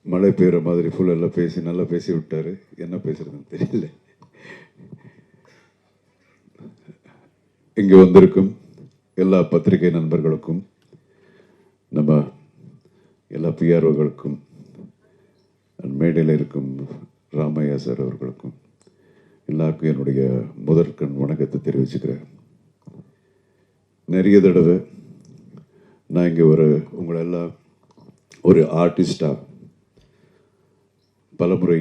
மழை பெய்கிற மாதிரி ஃபுல்லெல்லாம் பேசி நல்லா பேசி விட்டார். என்ன பேசுறதுன்னு தெரியல. இங்கே வந்திருக்கும் எல்லா பத்திரிகை நண்பர்களுக்கும், நம்ம எல்லா பிஆர்ஓகளுக்கும், மேடையில் இருக்கும் ராமையா சார் அவர்களுக்கும் எல்லாருக்கும் என்னுடைய முதற்கண் வணக்கத்தை தெரிவிச்சுக்கிறேன். நிறைய தடவை நான் இங்கே உங்களெல்லாம் ஒரு ஆர்டிஸ்டாக பலமுறை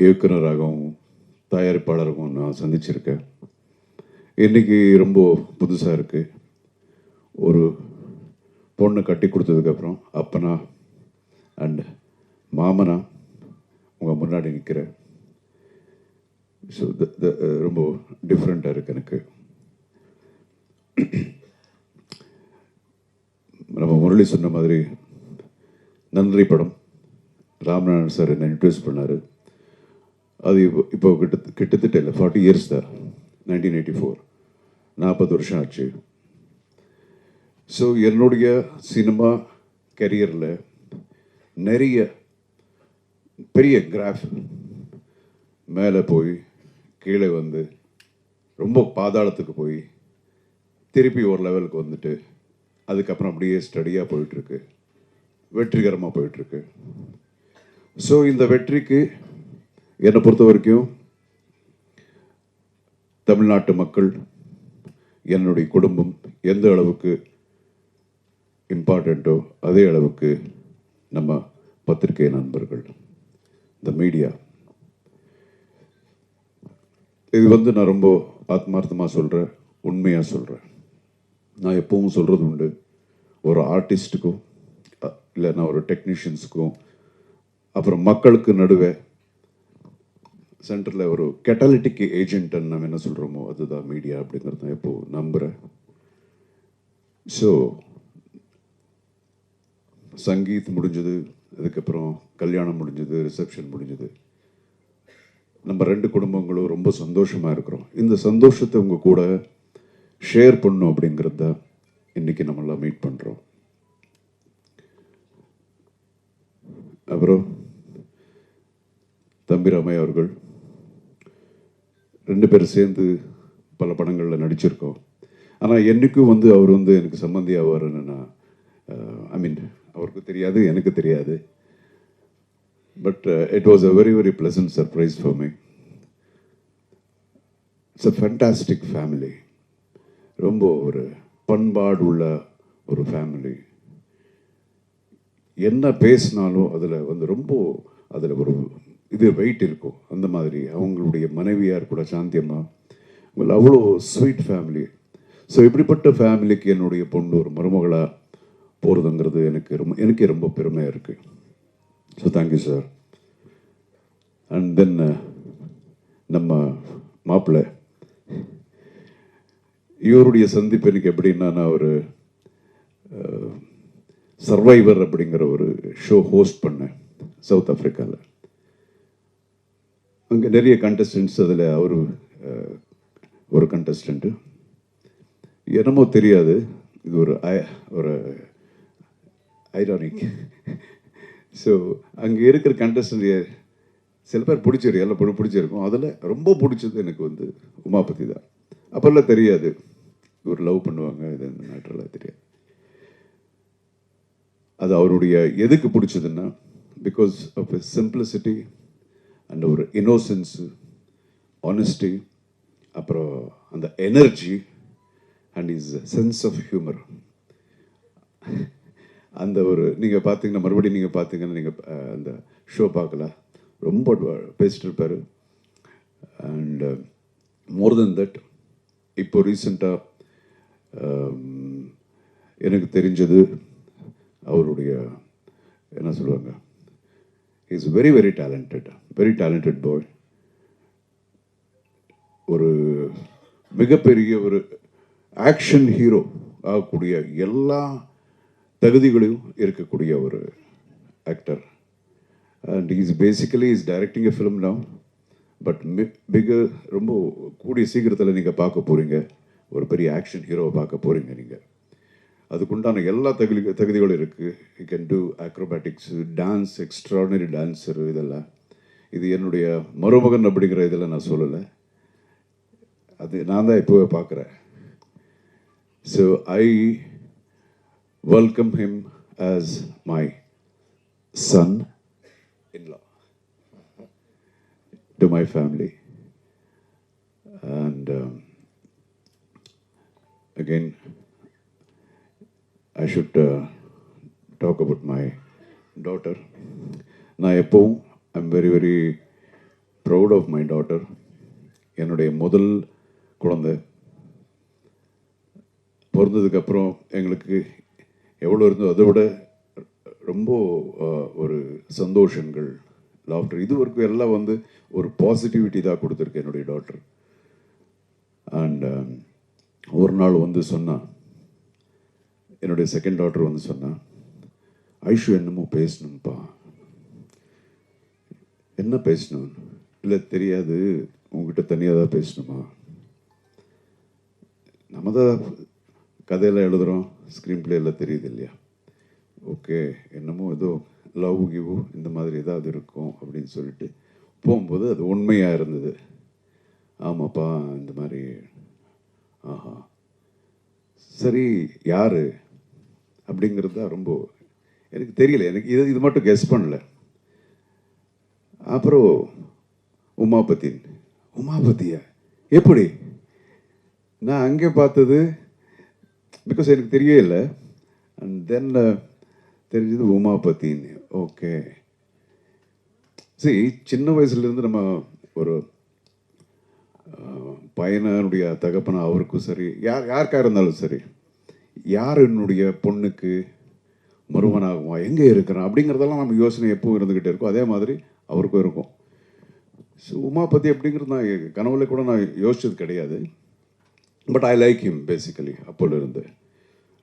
இயக்குனராகவும் தயாரிப்பாளராகவும் நான் சந்திச்சிருக்கேன். இன்றைக்கி ரொம்ப புதுசாக இருக்குது. ஒரு பொண்ணை கட்டி கொடுத்ததுக்கப்புறம் அப்பனா அண்ட் மாமனா உங்கள் முன்னாடி நிற்கிறேன். ஸோ ரொம்ப டிஃப்ரெண்ட்டாக இருக்குது எனக்கு. நம்ம முரளி சொன்ன மாதிரி நன்றி படம் ராமநாதன் சார் என்னை இன்ட்ரடியூஸ் பண்ணார். அது இப்போ கிட்டத்தட்ட இல்லை 40 இயர்ஸ் தான். 1984, 40 வருஷம் ஆச்சு. ஸோ என்னுடைய சினிமா கரியரில் நிறைய பெரிய கிராஃப் மேலே போய் கீழே வந்து ரொம்ப பாதாளத்துக்கு போய் திருப்பி ஒரு லெவலுக்கு வந்துட்டு அதுக்கப்புறம் அப்படியே ஸ்டடியாக போயிட்டுருக்கு, வெற்றிகரமாக போயிட்டுருக்கு. ஸோ இந்த வெற்றிக்கு என்னை பொறுத்த வரைக்கும் தமிழ்நாட்டு மக்கள், என்னுடைய குடும்பம் எந்த அளவுக்கு இம்பார்ட்டண்ட்டோ அதே அளவுக்கு நம்ம பத்திரிகை நண்பர்கள், இந்த மீடியா. இது நான் ரொம்ப ஆத்மார்த்தமாக சொல்கிறேன், உண்மையாக சொல்கிறேன். நான் எப்பவும் சொல்கிறது உண்டு, ஒரு ஆர்டிஸ்ட்டுக்கும் இல்லைன்னா ஒரு டெக்னீஷியன்ஸுக்கும் அப்புறம் மக்களுக்கு நடுவே சென்டரில் ஒரு கெட்டாலிட்டிக் ஏஜென்ட்ன்னு நம்ம என்ன சொல்கிறோமோ அதுதான் மீடியா அப்படிங்கிறது தான் எப்போது நம்புகிறேன். ஸோ சங்கீத் முடிஞ்சது, அதுக்கப்புறம் கல்யாணம் முடிஞ்சது, ரிசப்ஷன் முடிஞ்சது. நம்ம 2 குடும்பங்களும் ரொம்ப சந்தோஷமாக இருக்கிறோம். இந்த சந்தோஷத்தை உங்கள் கூட ஷேர் பண்ணும் அப்படிங்கிறது தான் இன்றைக்கி நம்மளாம் மீட் பண்ணுறோம். அப்புறம் தம்பி ராமையா அவர்கள் 2 பேரும் சேர்ந்து பல படங்களில் நடிச்சிருக்கோம். ஆனால் என்றைக்கும் அவர் எனக்கு சம்மந்தி ஆவார்னு நான் அவருக்கு தெரியாது, எனக்கு தெரியாது. But it was a very very pleasant surprise for me. It's a fantastic family. ரொம்ப ஒரு பண்பாடு உள்ள ஒரு ஃபேமிலி. என்ன பேசினாலும் அதில் ரொம்ப அதில் ஒரு வெயிட் இருக்கும். அந்த மாதிரி அவங்களுடைய மனைவியார் கூட சாந்தியம்மா, அவ்வளோ ஸ்வீட் ஃபேமிலி. ஸோ இப்படிப்பட்ட ஃபேமிலிக்கு என்னுடைய பொண்ணு ஒரு மருமகளாக போகிறதுங்கிறது எனக்கே ரொம்ப பெருமையாக இருக்குது. So thank you sir. And then நம்ம மாப்பிள்ளை, இவருடைய சந்திப்பு எனக்கு எப்படின்னா, நான் ஒரு சர்வைவர் அப்படிங்கிற ஒரு ஷோ ஹோஸ்ட் பண்ணேன் சவுத் ஆஃப்ரிக்காவில். அங்கே நிறைய கண்டஸ்டன்ட்ஸ், அதில் ஒரு கண்டஸ்டண்ட்டு என்னமோ தெரியாது, இது ஒரு ஐரானிக். ஸோ அங்கே இருக்கிற கண்டஸ்டன்ட் சில பேர் பிடிச்சிருக்கு, எல்லாம் பிடிச்சிருக்கும். அதில் ரொம்ப பிடிச்சது எனக்கு உமாபதி தான். அப்போல்லாம் தெரியாது ஒரு லவ் பண்ணுவாங்க, இது இந்த மேட்டரெல்லாம் தெரியாது. அது அவருடைய எதுக்கு பிடிச்சதுன்னா, because of a simplicity and ஒரு இன்னோசன்ஸு, ஆனஸ்டி, அப்புறம் அந்த energy and is sense of humour. அந்த நீங்கள் பார்த்தீங்கன்னா, மறுபடியும் நீங்கள் பார்த்தீங்கன்னா, நீங்கள் அந்த ஷோ பார்க்கலாம், ரொம்ப பேசிட்டு இருப்பார். அண்ட் மோர் தென் தட், இப்போ ரீசெண்டாக எனக்கு தெரிஞ்சது, அவருடைய என்ன சொல்லுவாங்க, இஸ் வெரி வெரி டேலண்டட் பாய். ஒரு மிகப்பெரிய ஒரு ஆக்ஷன் ஹீரோ ஆகக்கூடிய எல்லா தகுதிகளையும் இருக்கக்கூடிய ஒரு actor. And is basically is directing a film now. But ரொம்ப கூடிய சீக்கிரத்தில் நீங்கள் பார்க்க போகிறீங்க, ஒரு பெரிய ஆக்ஷன் ஹீரோவை பார்க்க போகிறீங்க நீங்கள். அதுக்குண்டான எல்லா தகுதிகளும் இருக்குது. You can do acrobatics, dance, extraordinary dancer, இதெல்லாம். இது என்னுடைய மருமகன் அப்படிங்கிற இதில் நான் சொல்லலை, அது நான் தான் இப்போவே பார்க்குறேன். So I welcome him as my son-in-law to my family. And again, I should talk about my daughter. நான் எப்பவும் I'm very very proud of my daughter. என்னுடைய முதல் குழந்தை பிறந்ததுக்கப்புறம் எங்களுக்கு எவ்வளோ இருந்தோ அதை விட ரொம்ப ஒரு சந்தோஷங்கள், லாஃப்டர், இது வரைக்கும் எல்லாம் வந்து ஒரு பாசிட்டிவிட்டி தான் கொடுத்துருக்கு என்னுடைய டாக்டர். அண்ட் ஒரு நாள் வந்து சொன்னான், என்னுடைய செகண்ட் டாக்டர் வந்து சொன்னான், ஐஷு என்னமோ பேசணும்ப்பா. என்ன பேசணும்? இல்லை தெரியாது, உங்ககிட்ட தனியாக தான் பேசணுமா? நம்ம தான் கதையெல்லாம் எழுதுகிறோம், ஸ்க்ரீன் பிளே எல்லாம் தெரியுது இல்லையா? ஓகே, என்னமோ ஏதோ லவ் கிவ் இந்த மாதிரி ஏதாவது இருக்கும் அப்படின்னு சொல்லிட்டு போகும்போது அது உண்மையாக இருந்தது. ஆமாப்பா இந்த மாதிரி. ஆஹா சரி, யார் அப்படிங்கிறது தான் ரொம்ப எனக்கு தெரியல, எனக்கு இது மட்டும் கெஸ் பண்ணல. அப்புறம் உமாபதியா எப்படி? நான் அங்கே பார்த்தது பிகாஸ் எனக்கு தெரியவே இல்லை. அண்ட் தென் தெரிஞ்சது உமாபதின்னு. ஓகே, சரி, சின்ன வயசுலேருந்து நம்ம ஒரு பையனுடைய தகப்பனா அவருக்கும் சரி, யாருக்காக இருந்தாலும் சரி, யார் என்னுடைய பொண்ணுக்கு மருமனாகுமா, எங்கே இருக்கிறான் அப்படிங்கிறதெல்லாம் நம்ம யோசனை எப்பவும் இருந்துக்கிட்டே இருக்கும். அதே மாதிரி அவருக்கும் இருக்கும். ஸோ உமாபதி அப்படிங்கிறது நான் கனவுல கூட நான் யோசிச்சது கிடையாது. But I like him basically. அப்போல இருந்து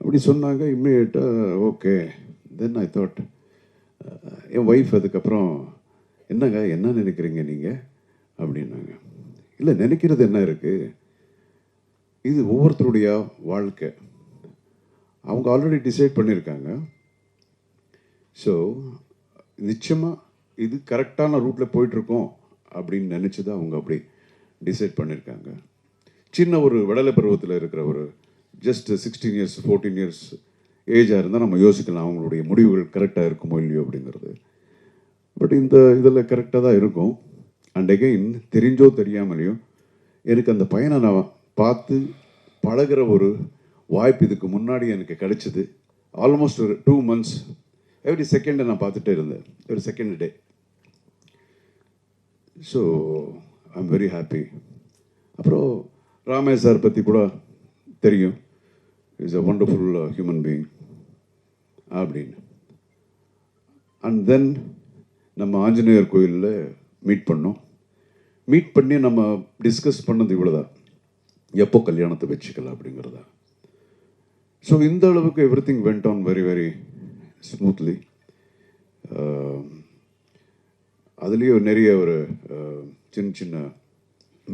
அப்படி சொன்னாங்க. இம்மிடியேட்டாக ஓகே. தென் ஐ தாட், என் ஒய்ஃப் அதுக்கப்புறம் என்னங்க என்ன நினைக்கிறீங்க நீங்கள் அப்படின்னாங்க. இல்லை, நினைக்கிறது என்ன இருக்குது, இது ஒவ்வொருத்தருடைய வாழ்க்கை, அவங்க ஆல்ரெடி டிசைட் பண்ணியிருக்காங்க. ஸோ நிச்சயமாக இது கரெக்டான ரூட்டில் போயிட்டுருக்கோம் அப்படின்னு நினச்சி தான் அவங்க அப்படி டிசைட் பண்ணியிருக்காங்க. சின்ன ஒரு விடலை பருவத்தில் இருக்கிற ஒரு ஜஸ்ட் 16 years 14 years ஏஜாக இருந்தால் நம்ம யோசிக்கலாம் அவங்களுடைய முடிவுகள் கரெக்டாக இருக்குமோ இல்லையோ அப்படிங்கிறது. பட் இந்த இதில் கரெக்டாக தான் இருக்கும். அண்ட் அகெயின், தெரிஞ்சோ தெரியாமலையோ எனக்கு அந்த பையனை நான் பார்த்து பழகிற ஒரு வாய்ப்பு இதுக்கு முன்னாடி எனக்கு கிடைச்சிது. ஆல்மோஸ்ட் ஒரு 2 months எவ்ரி செகண்டை நான் பார்த்துட்டே இருந்தேன், ஒரு second day. So I am very happy. அப்புறம் ராமேஷ் சார் பற்றி கூட தெரியும், is a wonderful human being அப்படின்னு. அண்ட் தென் நம்ம ஆஞ்சநேயர் கோயிலில் மீட் பண்ணோம். மீட் பண்ணி நம்ம டிஸ்கஸ் பண்ணது இவ்வளோதான், எப்போ கல்யாணத்தை வச்சுக்கலாம் அப்படிங்கிறதா. ஸோ இந்த அளவுக்கு every thing went on very very smoothly. அதுலேயும் நிறைய ஒரு சின்ன சின்ன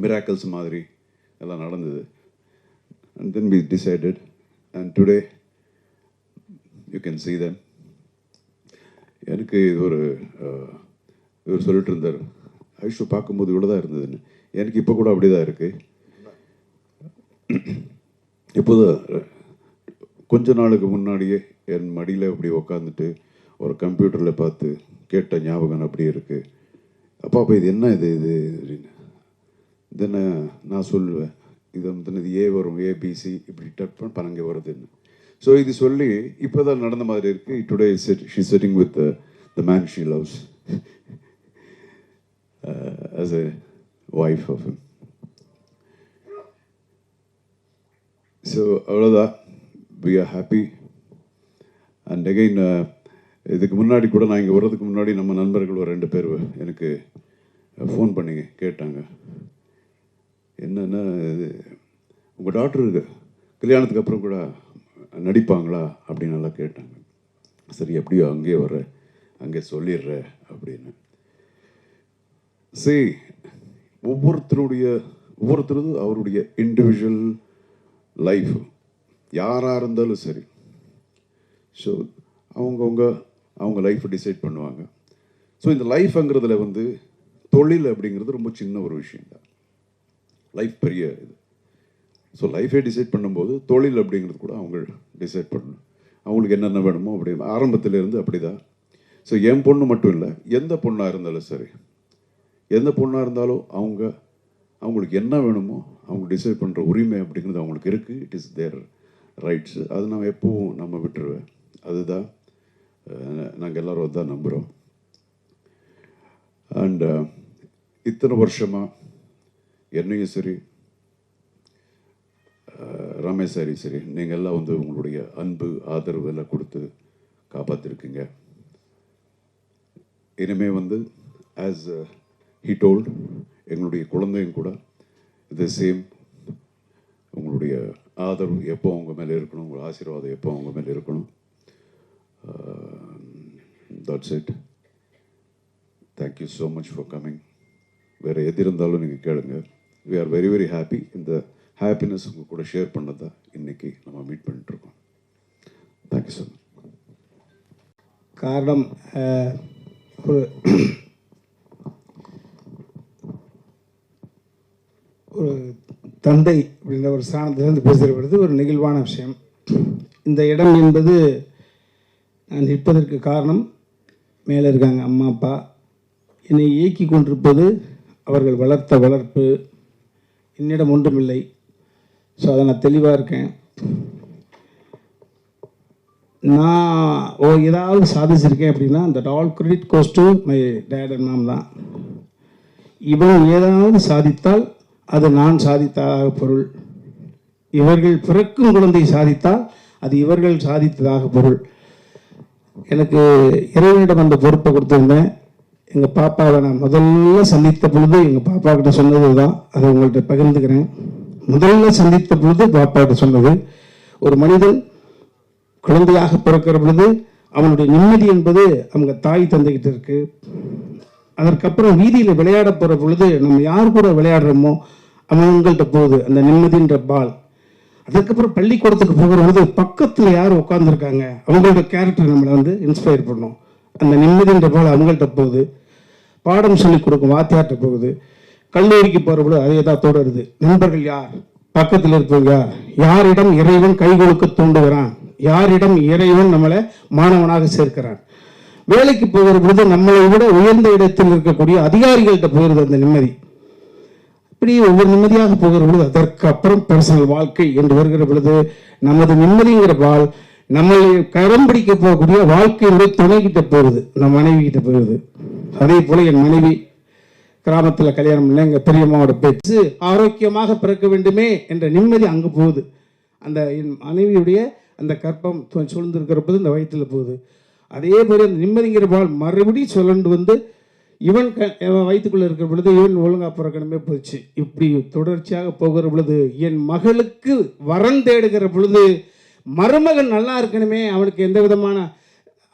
மிராக்கிள்ஸ் மாதிரி எல்லாம் நடந்தது. And then we decided, and today you can see them. எனக்கு ஒரு இவர் சொல்லிட்டு இருந்தார், ஐஷு பார்க்கும்போது இவ்வளோ தான் இருந்ததுன்னு. எனக்கு இப்போ கூட அப்படி தான் இருக்குது. இப்போதான் கொஞ்ச நாளுக்கு முன்னாடியே என் மடியில் அப்படி உக்காந்துட்டு ஒரு கம்ப்யூட்டரில் பார்த்து கேட்ட ஞாபகம் அப்படி இருக்குது. அப்பா இது என்ன இது அப்படின்னு. தென் நான் சொல்லுவேன், இது வந்து இது ஏ வரும், ஏபிசி இப்படி டக் பண்ண பனங்க வருதுன்னு. ஸோ இது சொல்லி இப்போ தான் நடந்த மாதிரி இருக்குது. Today she sitting with the man she loves as a wife of him. So அவ்வளோதான், we are happy. And again இதுக்கு முன்னாடி கூட நான் இங்கே வர்றதுக்கு முன்னாடி நம்ம நண்பர்கள் ஒரு 2 பேர் எனக்கு ஃபோன் பண்ணி கேட்டாங்க, என்னென்னா இது உங்கள் டாக்டருக்கு கல்யாணத்துக்கு அப்புறம் கூட நடிப்பாங்களா அப்படின்னு நல்லா கேட்டாங்க. சரி, எப்படியோ அங்கேயே வர அங்கே சொல்லிடுற அப்படின்னு. சரி, ஒவ்வொருத்தரும் அவருடைய இண்டிவிஜுவல் லைஃப் யாராக இருந்தாலும் சரி, ஸோ அவங்க லைஃப்பை டிசைட் பண்ணுவாங்க. ஸோ இந்த லைஃப்ங்கிறதுல வந்து தொழில் அப்படிங்கிறது ரொம்ப சின்ன ஒரு விஷயம் தான். லைஃப் பெரிய இது. ஸோ லைஃபே டிசைட் பண்ணும்போது தொழில் அப்படிங்கிறது கூட அவங்க டிசைட் பண்ணணும். அவங்களுக்கு என்னென்ன வேணுமோ அப்படி ஆரம்பத்திலேருந்து அப்படி தான். ஸோ என் பொண்ணு மட்டும் இல்லை, எந்த பொண்ணாக இருந்தாலும் சரி, எந்த பொண்ணாக இருந்தாலும் அவங்களுக்கு என்ன வேணுமோ அவங்க டிசைட் பண்ணுற உரிமை அப்படிங்கிறது அவங்களுக்கு இருக்குது. It is their rights. அது நான் எப்பவும் நம்ம விட்டுருவேன். அதுதான் நாங்கள் எல்லோரும் அதுதான் நம்புகிறோம். அண்ட் இத்தனை வருஷமாக என்னையும் சரி, ரமேஷ் சாரி சரி, நீங்கள் எல்லாம் வந்து உங்களுடைய அன்பு ஆதரவு எல்லாம் கொடுத்து காப்பாற்றிருக்கீங்க. இனிமேல் வந்து ஆஸ் ஹி டோல்ட், எங்களுடைய குழந்தையும் கூட த சேம். உங்களுடைய ஆதரவு எப்போ அவங்க மேலே இருக்கணும், உங்கள் ஆசீர்வாதம் எப்போ அவங்க மேலே இருக்கணும். That's it. Thank you so much for coming. வேறு எது இருந்தாலும் நீங்கள் கேளுங்க. We are very very happy. இந்த ஹாப்பினஸ் உங்கள் கூட ஷேர் பண்ணதா இன்றைக்கி நம்ம மீட் பண்ணிட்டுருக்கோம். Thank you so much. காரணம் ஒரு தந்தை அப்படின்ற ஒரு ஸ்தானத்திலிருந்து பேசுகிறது ஒரு நெகிழ்வான விஷயம். இந்த இடம் என்பது நான் நிற்பதற்கு காரணம் மேலே இருக்காங்க அம்மா அப்பா. என்னை இயக்கி கொண்டிருப்பது அவர்கள் வளர்த்த வளர்ப்பு. என்னிடம் ஒன்றுமில்லை. ஸோ அதை நான் தெளிவாக இருக்கேன். நான் ஏதாவது சாதிச்சிருக்கேன் அப்படின்னா அந்த all credit goes to my dad and mom தான். இவன் ஏதாவது சாதித்தால் அது நான் சாதித்ததாக பொருள். இவர்கள் பிறக்கும் குழந்தை சாதித்தால் அது இவர்கள் சாதித்ததாக பொருள். எனக்கு இறைவனிடம் அந்த பொறுப்பை கொடுத்துருந்தேன். எங்கள் பாப்பாவை நான் முதல்ல சந்தித்த பொழுது எங்கள் பாப்பா கிட்ட சொன்னது தான், அதை உங்கள்கிட்ட பகிர்ந்துக்கிறேன். முதல்ல சந்தித்த பொழுது பாப்பா கிட்ட சொன்னது, ஒரு மனிதன் குழந்தையாக பிறக்கிற பொழுது அவனுடைய நிம்மதி என்பது அவங்க தாய் தந்தைகிட்ட இருக்கு. அதற்கப்புறம் வீதியில் விளையாட போகிற பொழுது நம்ம யார் கூட விளையாடுறோமோ அவங்கள்ட்ட போகுது அந்த நிம்மதின்ற பால். அதுக்கப்புறம் பள்ளிக்கூடத்துக்கு போகிற பொழுது பக்கத்தில் யார் உட்காந்துருக்காங்க அவங்களோட கேரக்டர் நம்மளை வந்து இன்ஸ்பயர் பண்ணும். அந்த நிம்மதின்ற பால் அவங்கள்ட்ட போகுது. பாடம் சொல்லிக் கொடுக்கும் வாத்தியார்கிட்ட போகுது. கல்லூரிக்கு போகிற பொழுது அதே தான் தொடருது. நண்பர்கள் யார், பக்கத்தில் இருப்பவங்க யார், யாரிடம் இறைவன் கை கொடுக்க தூண்டுகிறான், யாரிடம் இறைவன் நம்மளை மாணவனாக சேர்க்கிறான். வேலைக்கு போகிற பொழுது நம்மளை விட உயர்ந்த இடத்தில் இருக்கக்கூடிய அதிகாரிகள்கிட்ட போகிறது அந்த நிம்மதி. இப்படி ஒவ்வொரு நிம்மதியாக போகிற பொழுது அதற்கு அப்புறம் பர்சனல் வாழ்க்கை என்று வருகிற பொழுது நமது நிம்மதிங்கிற பால் நம்மளை கரம் பிடிக்க போகக்கூடிய வாழ்க்கையினுடைய துணைகிட்ட போகுது, நம் மனைவி கிட்ட போகுது. அதே போல என் மனைவி கிராமத்தில் கல்யாணம் இல்லை, எங்கள் பெரியம்மாவோட பேச்சு ஆரோக்கியமாக பிறக்க வேண்டுமே என்ற நிம்மதி அங்கே போகுது. அந்த என் மனைவியுடைய அந்த கற்பம் சூழ்ந்திருக்கிற போது இந்த வயிற்றில் போகுது. அதே போல அந்த நிம்மதிங்கிற பால் மறுபடியும் சொல்லண்டு வந்து இவன் வயிற்றுக்குள்ளே இருக்கிற பொழுது இவன் ஒழுங்கா பிறக்கணுமே போச்சு. இப்படி தொடர்ச்சியாக போகிற பொழுது என் மகளுக்கு வரம் தேடுகிற பொழுது மருமகன் நல்லா இருக்கணுமே, அவனுக்கு எந்த விதமான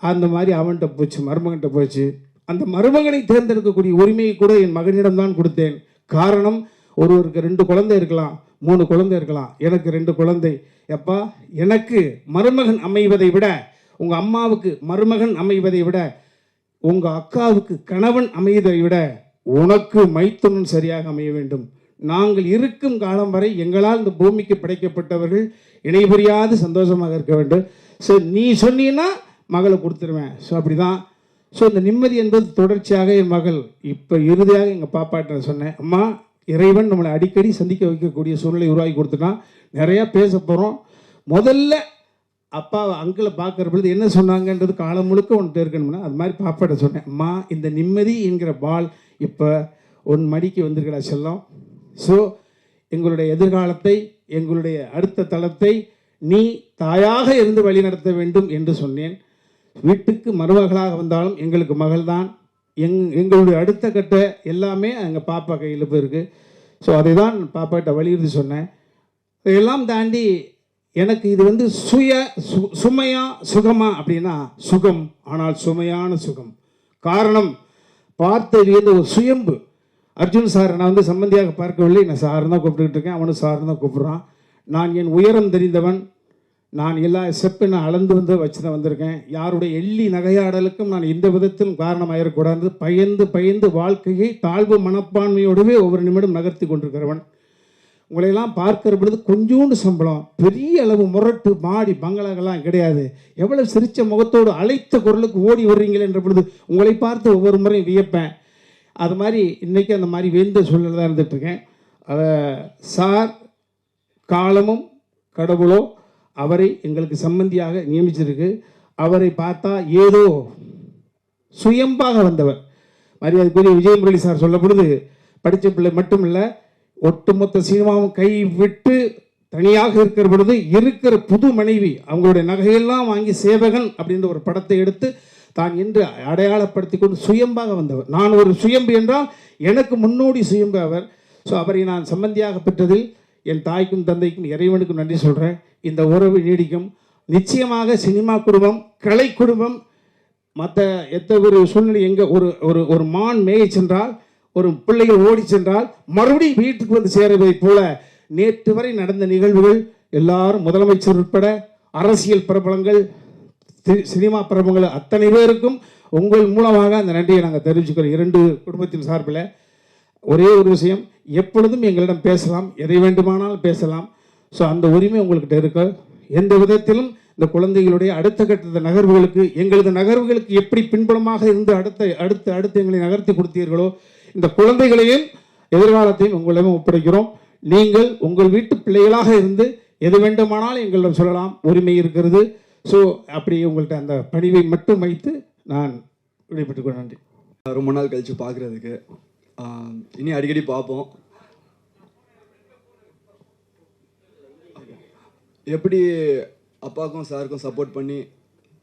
அந்த மாதிரி அவன்கிட்ட போச்சு, மருமகன்கிட்ட போச்சு. அந்த மருமகனை தேர்ந்தெடுக்கக்கூடிய உரிமையை கூட என் மகனிடம் தான் கொடுத்தேன். காரணம், ஒருவருக்கு 2 குழந்தை இருக்கலாம், 3 குழந்தை இருக்கலாம். எனக்கு 2 குழந்தை. எப்பா, எனக்கு மருமகன் அமைவதை விட, உங்கள் அம்மாவுக்கு மருமகன் அமைவதை விட, உங்கள் அக்காவுக்கு கணவன் அமைவதை விட உனக்கு மைத்துனன் சரியாக அமைய வேண்டும். நாங்கள் இருக்கும் காலம் வரை எங்களால் இந்த பூமிக்கு படைக்கப்பட்டவர்கள் இணைபுரியாது சந்தோஷமாக இருக்க வேண்டும். ஸோ நீ சொன்னீன்னா மகளை கொடுத்துருவேன். ஸோ அப்படி தான். ஸோ இந்த நிம்மதி என்பது தொடர்ச்சியாக என் மகள் இப்போ இறுதியாக எங்கள் பாப்பாட்ட சொன்னேன், அம்மா இறைவன் நம்மளை அடிக்கடி சந்திக்க வைக்கக்கூடிய சூழ்நிலை உருவாக்கி கொடுத்துட்டான். நிறையா பேச போகிறோம். முதல்ல அப்பா அங்கிளை பார்க்குற பொழுது என்ன சொன்னாங்கன்றது காலம் முழுக்க உன்கிட்ட இருக்கணும்னா அது மாதிரி பாப்பாட்ட சொன்னேன், அம்மா இந்த நிம்மதி என்கிற பால் இப்போ உன் மடிக்கு வந்திருக்கடா செல்லம். ஸோ எங்களுடைய எதிர்காலத்தை, எங்களுடைய அடுத்த தளத்தை நீ தாயாக இருந்து வழி நடத்த வேண்டும் என்று சொன்னேன். வீட்டுக்கு மருமகளாக வந்தாலும் எங்களுக்கு மகள்தான். எங்களுடைய அடுத்த கட்ட எல்லாமே எங்கள் பாப்பா கையில் போயிருக்கு. ஸோ அதை தான் பாப்பாட்ட வலியுறுத்தி சொன்னேன். இதையெல்லாம் தாண்டி எனக்கு இது வந்து சுமையா சுகமா அப்படின்னா சுகம், ஆனால் சுமையான சுகம். காரணம், பார்த்து ஒரு சுயம்பு. அர்ஜுன் சார் நான் வந்து சம்பந்தியாக பார்க்கவில்லை, நான் சார் தான் கூப்பிட்டுக்கிட்டு இருக்கேன், அவனும் சார் தான் கூப்பிட்றான். நான் என் உயரம் தெரிந்தவன், நான் எல்லா ஸ்டெப்பும் நான் அளந்து வந்து வச்சு தான் வந்திருக்கேன். யாருடைய எள்ளி நகையாடலுக்கும் நான் எந்த விதத்திலும் காரணமாயிடக்கூடாது. பயந்து பயந்து வாழ்க்கையை தாழ்வு மனப்பான்மையோடவே ஒவ்வொரு நிமிடம் நகர்த்தி கொண்டிருக்கிறவன். உங்களையெல்லாம் பார்க்கிற பொழுது கொஞ்சோண்டு சம்பளம், பெரிய அளவு முரட்டு மாடி பங்களாக்கெல்லாம் கிடையாது. எவ்வளவு சிரித்த முகத்தோடு அழைத்த குரலுக்கு ஓடி வர்றீங்களே என்ற பொழுது உங்களை பார்த்து ஒவ்வொரு முறையும் வியப்பேன். அது மாதிரி இன்றைக்கி அந்த மாதிரி வேந்த சூழலில் தான் இருந்துகிட்ருக்கேன். சார் காலமும் கடவுளோ அவரை எங்களுக்கு சம்பந்தியாக நியமிச்சிருக்கு. அவரை பார்த்தா ஏதோ சுயம்பாக வந்தவர். மரியாதைக்குரிய விஜய் முரளி சார் சொல்ல பொழுது படித்த பிள்ளை மட்டும் இல்லை, ஒட்டுமொத்த சினிமாவும் கை விட்டு தனியாக இருக்கிற பொழுது இருக்கிற புது மனைவி அவங்களுடைய நகையெல்லாம் வாங்கி சேவகன் அப்படின்ற ஒரு படத்தை எடுத்து தான் என்று அடையாளப்படுத்தி கொண்டு சுயம்பாக வந்தவர். நான் ஒரு சுயம்பு என்றால் எனக்கு முன்னோடி சுயம்பு அவர். ஸோ அவரை நான் சம்பந்தியாக பெற்றதில் என் தாய்க்கும் தந்தைக்கும் இறைவனுக்கும் நன்றி சொல்கிறேன். இந்த உறவு நீடிக்கும். நிச்சயமாக சினிமா குடும்பம், கலை குடும்பம், மற்ற எத்த ஒரு சூழ்நிலை எங்கே ஒரு ஒரு மான் மேய சென்றால், ஒரு பிள்ளைகள் ஓடி சென்றால் மறுபடியும் வீட்டுக்கு வந்து சேருவதை போல நேற்று வரை நடந்த நிகழ்வுகள் எல்லாரும் முதலமைச்சர் உட்பட அரசியல் பிரபலங்கள், சினிமா பிரபலங்கள் அத்தனை பேருக்கும் உங்கள் மூலமாக அந்த நன்றியை நாங்கள் தெரிவிச்சுக்கிறோம். இரண்டு குடும்பத்தின் சார்பில் ஒரே ஒரு விஷயம், எப்பொழுதும் எங்களிடம் பேசலாம், எதை வேண்டுமானாலும் பேசலாம். ஸோ அந்த உரிமை உங்கள்கிட்ட இருக்கு. எந்த விதத்திலும் இந்த குழந்தைகளுடைய அடுத்த கட்ட நகர்வுகளுக்கு, எங்களது நகர்வுகளுக்கு எப்படி பின்புலமாக இருந்து அடுத்து எங்களை நகர்த்தி கொடுத்தீர்களோ, இந்த குழந்தைகளையும் எதிர்காலத்தையும் உங்களிடம் ஒப்படைக்கிறோம். நீங்கள் உங்கள் வீட்டு பிள்ளைகளாக இருந்து எது வேண்டுமானாலும் எங்களிடம் சொல்லலாம், உரிமை இருக்கிறது. ஸோ அப்படி உங்கள்கிட்ட அந்த பணிவை மட்டும் வைத்து நான் விடைபெற்றுக்கொள்ள நன்றி. ரொம்ப நாள் கழித்து பார்க்குறதுக்கு இனி அடிக்கடி பார்ப்போம். எப்படி அப்பாவுக்கும் சாருக்கும் சப்போர்ட் பண்ணி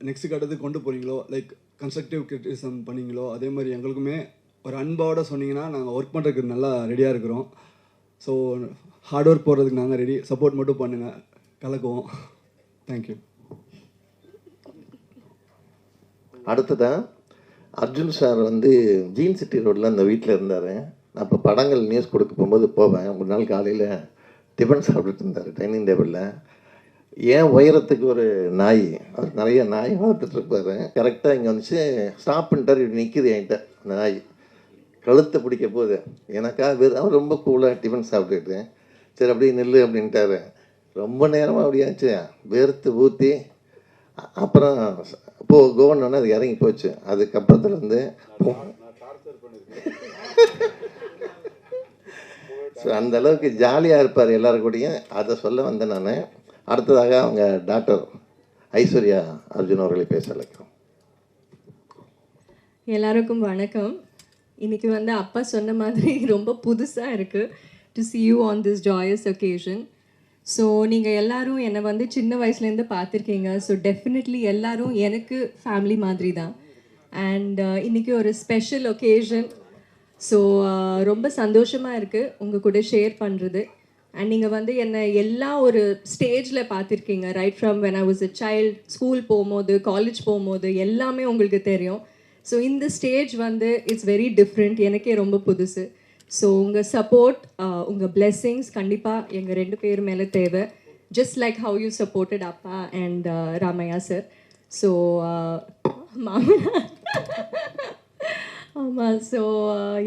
நெக்ஸ்ட் கட்டத்துக்கு கொண்டு போகிறீங்களோ, லைக் கன்ஸ்ட்ரக்டிவ் கிரிட்டிசிசம் பண்ணீங்களோ, அதே மாதிரி எங்களுக்குமே ஒரு அன்பாவோட சொன்னீங்கன்னா நாங்கள் ஒர்க் பண்ணுறதுக்கு நல்லா ரெடியாக இருக்கிறோம். ஸோ ஹார்ட் ஒர்க் போடுறதுக்கு நாங்கள் ரெடி. சப்போர்ட் மட்டும் பண்ணுங்கள், கலக்குவோம். தேங்க்யூ. அடுத்ததான் அர்ஜுன் சார் வந்து ஜீன் சிட்டி ரோட்டில் அந்த வீட்டில் இருந்தார். நான் இப்போ படங்கள் நியூஸ் கொடுக்க போகும்போது போவேன். ஒரு நாள் காலையில் டிஃபன் சாப்பிட்டுட்டு இருந்தார் டைனிங் டேபிளில். ஏன் உயரத்துக்கு ஒரு நாய், அவர் நிறைய நாய் வளர்த்துட்ருப்பார். கரெக்டாக இங்கே வந்துச்சு, ஸ்டாப் பண்ணிட்டார். இப்படி நிற்கிது என்கிட்ட அந்த நாய், கழுத்தை பிடிக்க போகுது. எனக்காக அவர் ரொம்ப கூலாக டிஃபன் சாப்பிட்டுட்டு சரி அப்படியே நில்லு அப்படின்ட்டாரு. ரொம்ப நேரமாக அப்படியாச்சு, வேர்த்து ஊற்றி அப்புறம் கோவன்னு அது இறங்கி போச்சு. அதுக்கப்புறத்துலேருந்து ஸோ அந்த அளவுக்கு ஜாலியாக இருப்பார் எல்லாருக்கூடையும். அதை சொல்ல வந்தேன் நான். அடுத்ததாக அவங்க டாக்டர் ஐஸ்வர்யா அர்ஜுன் அவர்களை பேச அழைக்கிறோம். எல்லாருக்கும் வணக்கம். இன்னைக்கு வந்து அப்பா சொன்ன மாதிரி ரொம்ப புதுசாக இருக்குது to see you on this joyous occasion. So நீங்கள் எல்லாரும் என்னை வந்து சின்ன வயசுலேருந்து பார்த்துருக்கீங்க. ஸோ டெஃபினெட்லி எல்லாரும் எனக்கு ஃபேமிலி மாதிரி தான். அண்ட் இன்றைக்கி ஒரு ஸ்பெஷல் ஒகேஷன். ஸோ ரொம்ப சந்தோஷமாக இருக்குது உங்கள் கூட ஷேர் பண்ணுறது. அண்ட் நீங்கள் வந்து என்னை எல்லா ஒரு ஸ்டேஜில் பார்த்துருக்கீங்க. Right from when I was a child, school போகும்போது, காலேஜ் போகும்போது எல்லாமே உங்களுக்கு தெரியும். ஸோ இந்த ஸ்டேஜ் வந்து இட்ஸ் வெரி டிஃப்ரெண்ட், எனக்கே ரொம்ப புதுசு. ஸோ உங்கள் சப்போர்ட், உங்கள் பிளெஸ்ஸிங்ஸ் கண்டிப்பாக எங்கள் ரெண்டு பேர் மேலே தேவை. Just like how you supported அப்பா அண்ட் ராமையா சார். ஸோ மாமனா ஆமாம். ஸோ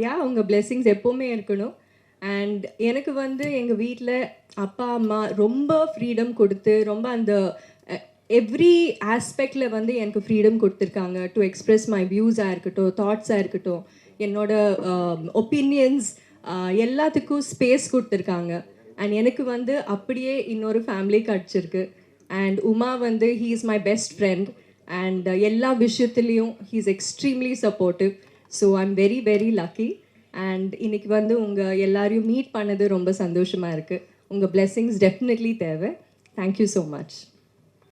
யா, உங்கள் பிளெஸ்ஸிங்ஸ் எப்போவுமே இருக்கணும். அண்ட் எனக்கு வந்து எங்கள் வீட்டில் அப்பா அம்மா ரொம்ப ஃப்ரீடம் கொடுத்து, ரொம்ப அந்த எவ்ரி ஆஸ்பெக்டில் வந்து எனக்கு ஃப்ரீடம் கொடுத்துருக்காங்க. டு எக்ஸ்ப்ரெஸ் மை வியூஸாக இருக்கட்டும், தாட்ஸாக இருக்கட்டும், என்னோட ஒப்பீனியன்ஸ் எல்லாத்துக்கும் ஸ்பேஸ் கொடுத்துருக்காங்க. அண்ட் எனக்கு வந்து அப்படியே இன்னொரு ஃபேமிலி கிடச்சிருக்கு. அண்ட் உமா வந்து he is my best friend. And எல்லா விஷயத்துலேயும் he is extremely supportive. So I am very very lucky. And இன்னைக்கு வந்து உங்கள் எல்லாரையும் மீட் பண்ணது ரொம்ப சந்தோஷமாக இருக்குது. உங்கள் பிளெஸ்ஸிங்ஸ் டெஃபினெட்லி தேவை. Thank you so much.